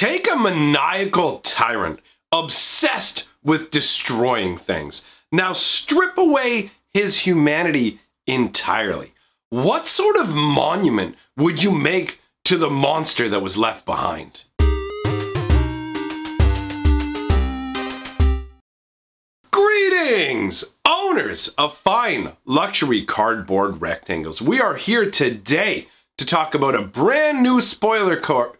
Take a maniacal tyrant, obsessed with destroying things. Now strip away his humanity entirely. What sort of monument would you make to the monster that was left behind? Greetings, owners of fine luxury cardboard rectangles. We are here today to talk about a brand new spoiler card,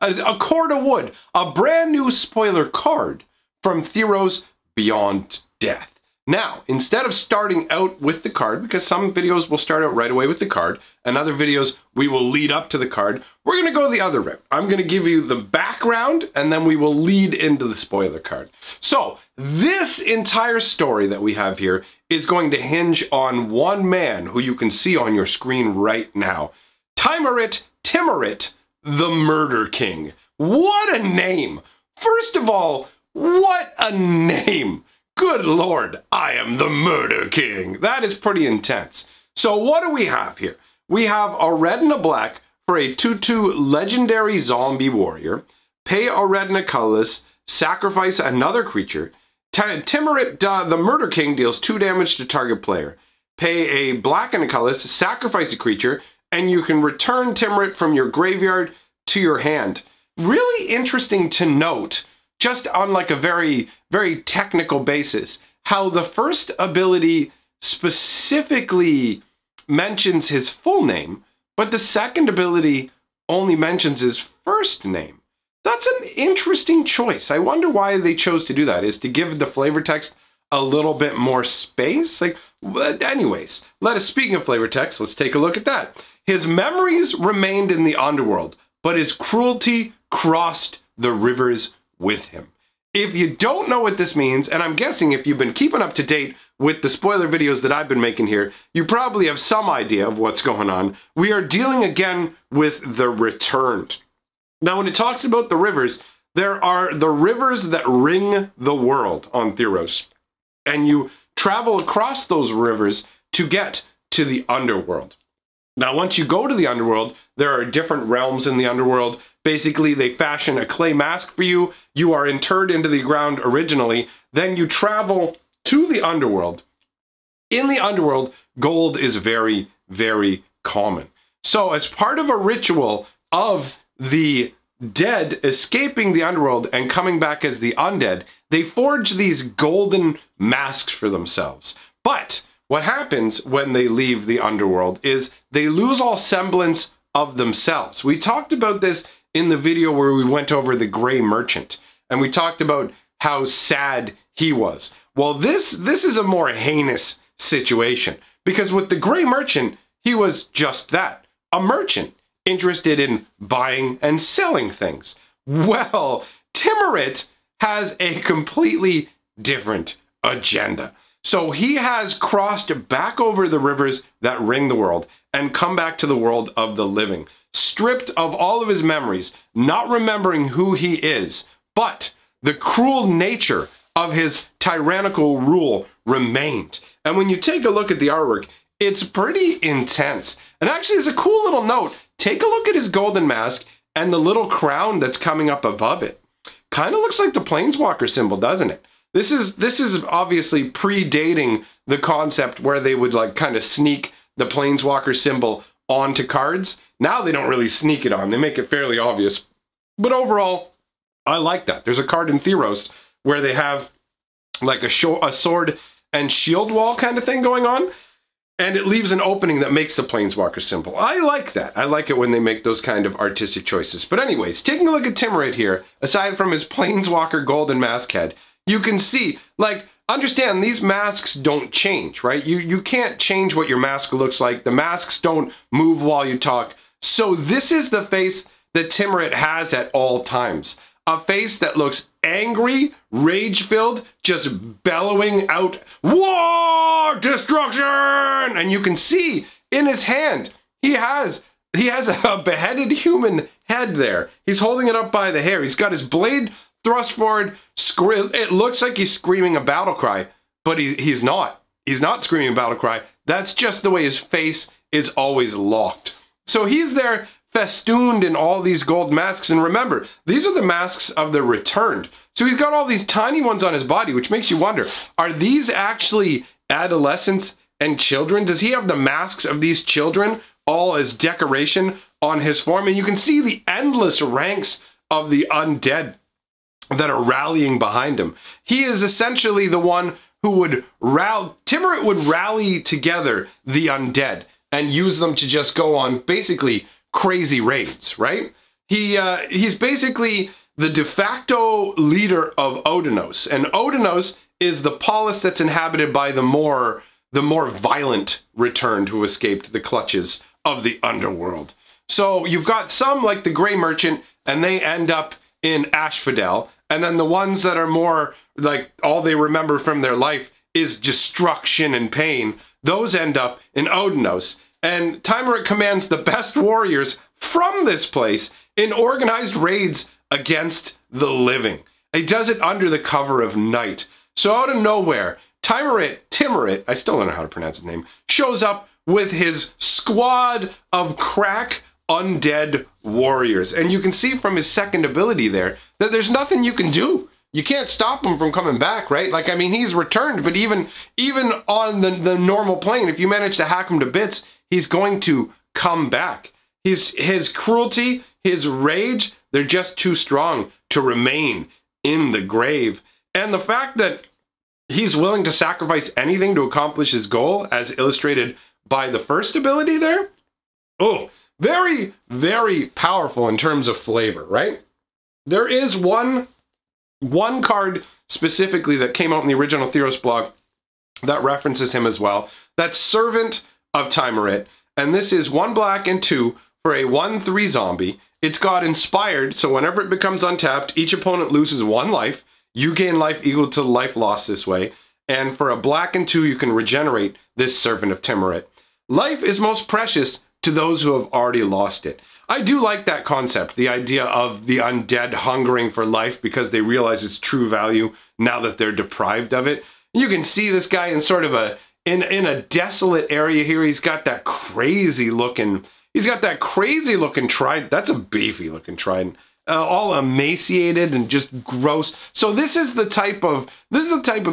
a cord of wood, a brand new spoiler card from Theros Beyond Death. Now, instead of starting out with the card, because some videos will start out right away with the card, and other videos we will lead up to the card, we're going to go the other route. I'm going to give you the background, and then we will lead into the spoiler card. So, this entire story that we have here is going to hinge on one man who you can see on your screen right now. Tymaret, the Murder King. What a name! First of all, what a name! Good Lord, I am the Murder King. That is pretty intense. So what do we have here? We have a red and a black for a 2/2 legendary zombie warrior. Pay a red and a colorless, sacrifice another creature. Tymaret, the Murder King, deals 2 damage to target player. Pay a black and a colorless, sacrifice a creature, and you can return Tymaret from your graveyard to your hand. Really interesting to note, just on like a very, very technical basis, how the first ability specifically mentions his full name, but the second ability only mentions his first name. That's an interesting choice. I wonder why they chose to do that. Is to give the flavor text a little bit more space? Anyways, speaking of flavor text, let's take a look at that. His memories remained in the underworld, but his cruelty crossed the rivers with him. If you don't know what this means, and I'm guessing if you've been keeping up to date with the spoiler videos that I've been making here, you probably have some idea of what's going on. We are dealing again with the Returned. Now, when it talks about the rivers, there are the rivers that ring the world on Theros. And you travel across those rivers to get to the underworld. Now, once you go to the underworld, there are different realms in the underworld. Basically, they fashion a clay mask for you. You are interred into the ground originally. Then you travel to the underworld. In the underworld, gold is very, very common. So as part of a ritual of the dead escaping the underworld and coming back as the undead, they forge these golden masks for themselves. But what happens when they leave the underworld is they lose all semblance of themselves. We talked about this in the video where we went over the Gray Merchant, and we talked about how sad he was. Well, this is a more heinous situation, because with the Gray Merchant, he was just that, a merchant, interested in buying and selling things. Well, Tymaret has a completely different agenda. So he has crossed back over the rivers that ring the world and come back to the world of the living, stripped of all of his memories, not remembering who he is, but the cruel nature of his tyrannical rule remained. And when you take a look at the artwork, it's pretty intense. And actually, as a cool little note, take a look at his golden mask and the little crown that's coming up above it. Kind of looks like the Planeswalker symbol, doesn't it? This is obviously predating the concept where they would like kind of sneak the Planeswalker symbol onto cards. Now they don't really sneak it on. They make it fairly obvious. But overall, I like that. There's a card in Theros where they have like a sword and shield wall kind of thing going on. And it leaves an opening that makes the Planeswalker symbol. I like that. I like it when they make those kind of artistic choices. But anyways, taking a look at Tymaret here, aside from his Planeswalker golden mask head, you can see, like, understand these masks don't change, right? You can't change what your mask looks like. The masks don't move while you talk. So this is the face that Tymaret has at all times. A face that looks angry, rage-filled, just bellowing out, war, destruction! And you can see in his hand, he has a beheaded human head there. He's holding it up by the hair. He's got his blade thrust forward. It looks like he's screaming a battle cry, but he's not. He's not screaming a battle cry. That's just the way his face is always locked. So he's there festooned in all these gold masks. And remember, these are the masks of the returned. So he's got all these tiny ones on his body, which makes you wonder, are these actually adolescents and children? Does he have the masks of these children all as decoration on his form? And you can see the endless ranks of the undead that are rallying behind him. He is essentially the one who would Tymaret would rally together the undead and use them to just go on basically crazy raids, right? He's basically the de facto leader of Odenos, and Odenos is the polis that's inhabited by the more violent returned who escaped the clutches of the underworld. So you've got some like the Grey Merchant, and they end up in Asphodel, and then the ones that are more like all they remember from their life is destruction and pain, those end up in Odenos. And Tymaret commands the best warriors from this place in organized raids against the living. He does it under the cover of night. So out of nowhere, Tymaret, I still don't know how to pronounce his name, shows up with his squad of crack undead warriors. And you can see from his second ability there that there's nothing you can do. You can't stop him from coming back, right? Like, I mean, he's returned, but even on the normal plane, if you manage to hack him to bits, he's going to come back. His cruelty, his rage, they're just too strong to remain in the grave. And the fact that he's willing to sacrifice anything to accomplish his goal, as illustrated by the first ability there, oh, very, very powerful in terms of flavor, right? There is one card specifically that came out in the original Theros blog that references him as well. That's Servant of Tymaret. And this is 1 black and 2 for a 1/3 zombie. It's got inspired, so whenever it becomes untapped, each opponent loses 1 life. You gain life equal to life lost this way. And for a black and 2, you can regenerate this Servant of Tymaret. Life is most precious to those who have already lost it. I do like that concept, the idea of the undead hungering for life because they realize its true value now that they're deprived of it. You can see this guy in sort of in a desolate area here. He's got that crazy looking trident. That's a beefy looking trident. All emaciated and just gross. So this is the type of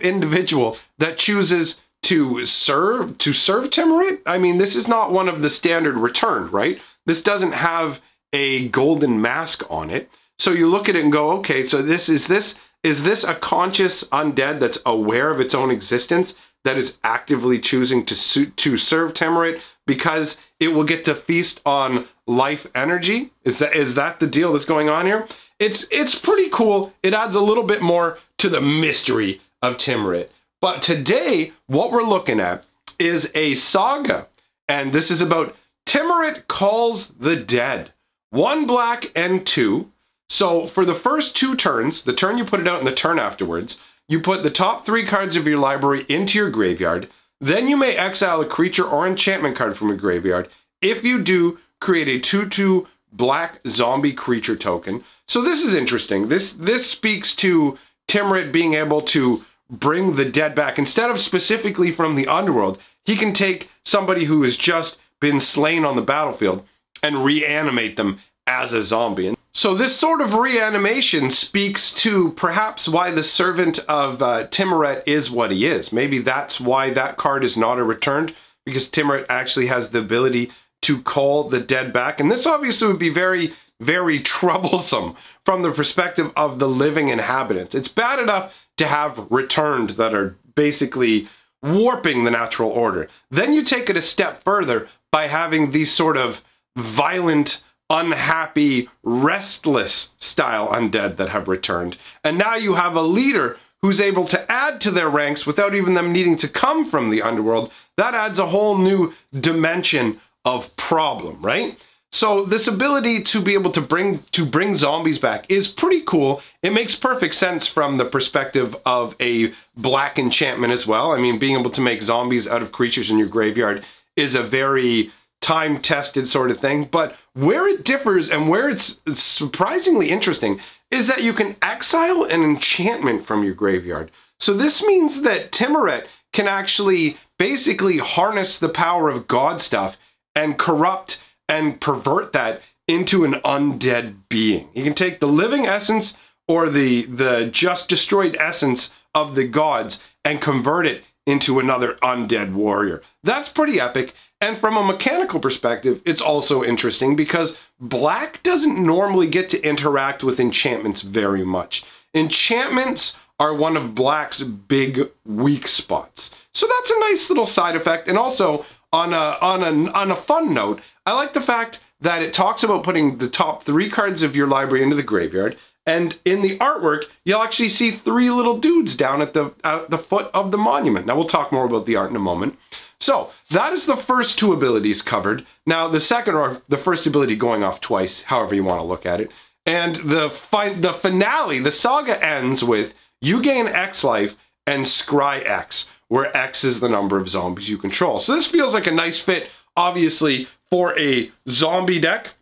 individual that chooses to serve Tymaret. I mean, this is not one of the standard returned, right? This doesn't have a golden mask on it. So you look at it and go, okay, so is this a conscious undead that's aware of its own existence that is actively choosing to serve Tymaret because it will get to feast on life energy? Is that the deal that's going on here? It's pretty cool. It adds a little bit more to the mystery of Tymaret. But today, what we're looking at is a saga, and this is about Tymaret Calls the Dead. 1 black and 2. So for the first 2 turns, the turn you put it out and the turn afterwards, you put the top 3 cards of your library into your graveyard. Then you may exile a creature or enchantment card from your graveyard. If you do, create a 2/2 black zombie creature token. So this is interesting. This speaks to Tymaret being able to bring the dead back. Instead of specifically from the underworld, he can take somebody who has just been slain on the battlefield and reanimate them as a zombie. And so this sort of reanimation speaks to perhaps why the Servant of Tymaret is what he is. Maybe that's why that card is not a returned, because Tymaret actually has the ability to call the dead back. And this obviously would be very, very troublesome from the perspective of the living inhabitants. It's bad enough to have returned that are basically warping the natural order. Then you take it a step further by having these sort of violent, unhappy, restless style undead that have returned. And now you have a leader who's able to add to their ranks without even them needing to come from the underworld. That adds a whole new dimension of problem, right? So this ability to be able to bring zombies back is pretty cool. It makes perfect sense from the perspective of a black enchantment as well. I mean, being able to make zombies out of creatures in your graveyard is a very time-tested sort of thing. But where it differs and where it's surprisingly interesting is that you can exile an enchantment from your graveyard. So this means that Tymaret can actually basically harness the power of God stuff and corrupt and pervert that into an undead being. He can take the living essence or the just destroyed essence of the gods and convert it into another undead warrior. That's pretty epic. And from a mechanical perspective, it's also interesting because black doesn't normally get to interact with enchantments very much. Enchantments are one of black's big weak spots. So that's a nice little side effect. And also on a fun note, I like the fact that it talks about putting the top 3 cards of your library into the graveyard. And in the artwork, you'll actually see 3 little dudes down at the foot of the monument. Now, we'll talk more about the art in a moment. So, that is the first 2 abilities covered. Now, the second, or the first ability going off twice, however you want to look at it. And the finale, the saga ends with, you gain X life and scry X, where X is the number of zombies you control. So this feels like a nice fit, obviously, for a zombie deck.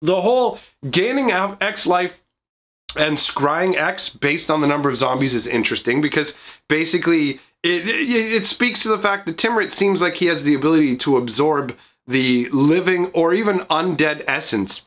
The whole gaining X life and scrying X based on the number of zombies is interesting because basically it speaks to the fact that Tymaret seems like he has the ability to absorb the living or even undead essence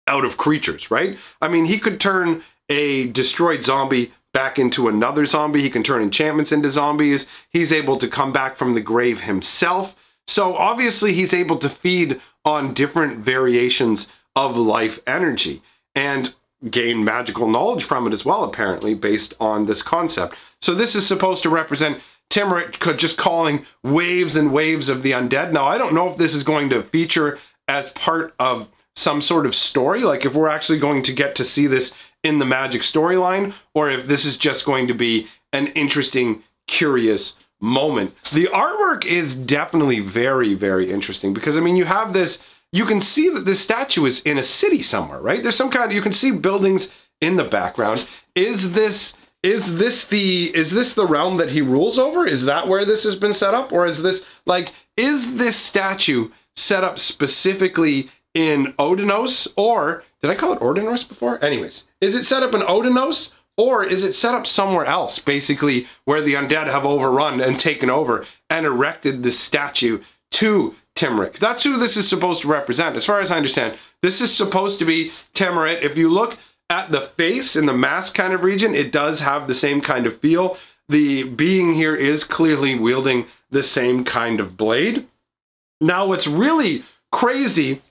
out of creatures, right? I mean, he could turn a destroyed zombie back into another zombie. He can turn enchantments into zombies. He's able to come back from the grave himself. So obviously he's able to feed on different variations of life energy and gain magical knowledge from it as well, apparently, based on this concept. So this is supposed to represent Tymaret just calling waves and waves of the undead. Now, I don't know if this is going to feature as part of some sort of story, like if we're actually going to get to see this in the Magic storyline, or if this is just going to be an interesting, curious moment. The artwork is definitely very, very interesting because, I mean, you have this, you can see that this statue is in a city somewhere, right? There's some kind of, you can see buildings in the background. Is this the realm that he rules over? Is that where this has been set up? Or is this, like, is this statue set up specifically in Odinos? Or, did I call it Ordinos before? Anyways, is it set up in Odinos? Or is it set up somewhere else, basically, where the undead have overrun and taken over and erected this statue to Tymaret? That's who this is supposed to represent. As far as I understand, this is supposed to be Tymaret. If you look at the face in the mask kind of region, it does have the same kind of feel. The being here is clearly wielding the same kind of blade. Now, what's really crazy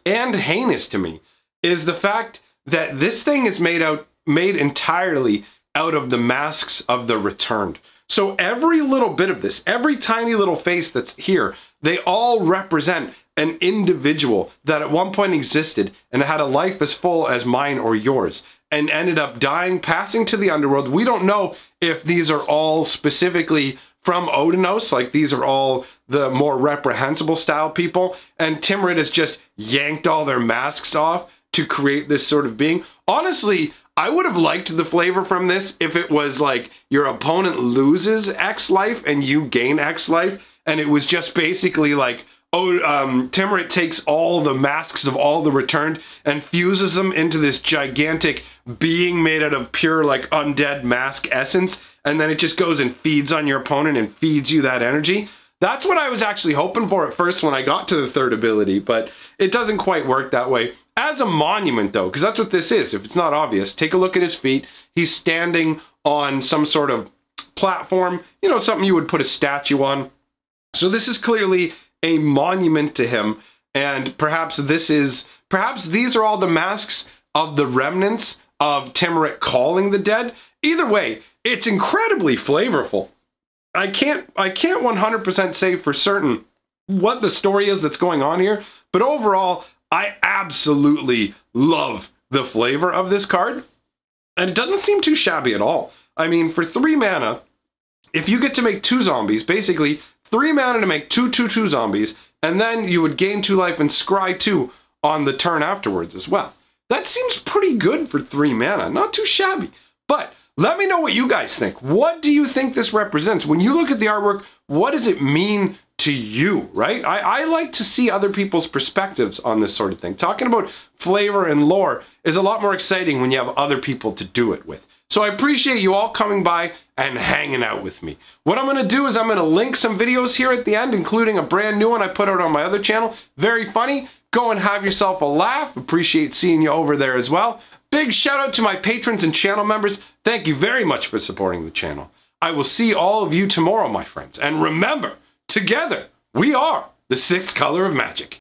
and heinous to me is the fact that this thing is made entirely out of the masks of the returned. So every little bit of this, every tiny little face that's here, they all represent an individual that at one point existed and had a life as full as mine or yours and ended up dying, passing to the underworld. We don't know if these are all specifically from Odinos, like these are all the more reprehensible style people, and Tymaret has just yanked all their masks off to create this sort of being. Honestly, I would have liked the flavor from this if it was like your opponent loses X life and you gain X life, and it was just basically like, Tymaret takes all the masks of all the returned and fuses them into this gigantic being made out of pure like undead mask essence, and then it just goes and feeds on your opponent and feeds you that energy. That's what I was actually hoping for at first when I got to the third ability, but it doesn't quite work that way. As a monument though, because that's what this is, if it's not obvious, take a look at his feet. He's standing on some sort of platform, you know, something you would put a statue on. So this is clearly a monument to him, and perhaps these are all the masks of the remnants of Tymaret calling the dead. Either way, it's incredibly flavorful. I can't 100% say for certain what the story is that's going on here, but overall, I absolutely love the flavor of this card, and it doesn't seem too shabby at all. I mean, for 3 mana, if you get to make 2 zombies, basically 3 mana to make 2/2/2 zombies, and then you would gain 2 life and scry 2 on the turn afterwards as well. That seems pretty good for 3 mana, not too shabby. But let me know what you guys think. What do you think this represents? When you look at the artwork, what does it mean to you, right? I like to see other people's perspectives on this sort of thing. Talking about flavor and lore is a lot more exciting when you have other people to do it with. So I appreciate you all coming by and hanging out with me. What I'm going to do is I'm going to link some videos here at the end, including a brand new one I put out on my other channel. Very funny. Go and have yourself a laugh. Appreciate seeing you over there as well. Big shout out to my patrons and channel members. Thank you very much for supporting the channel. I will see all of you tomorrow, my friends. And remember, together, we are the sixth color of magic.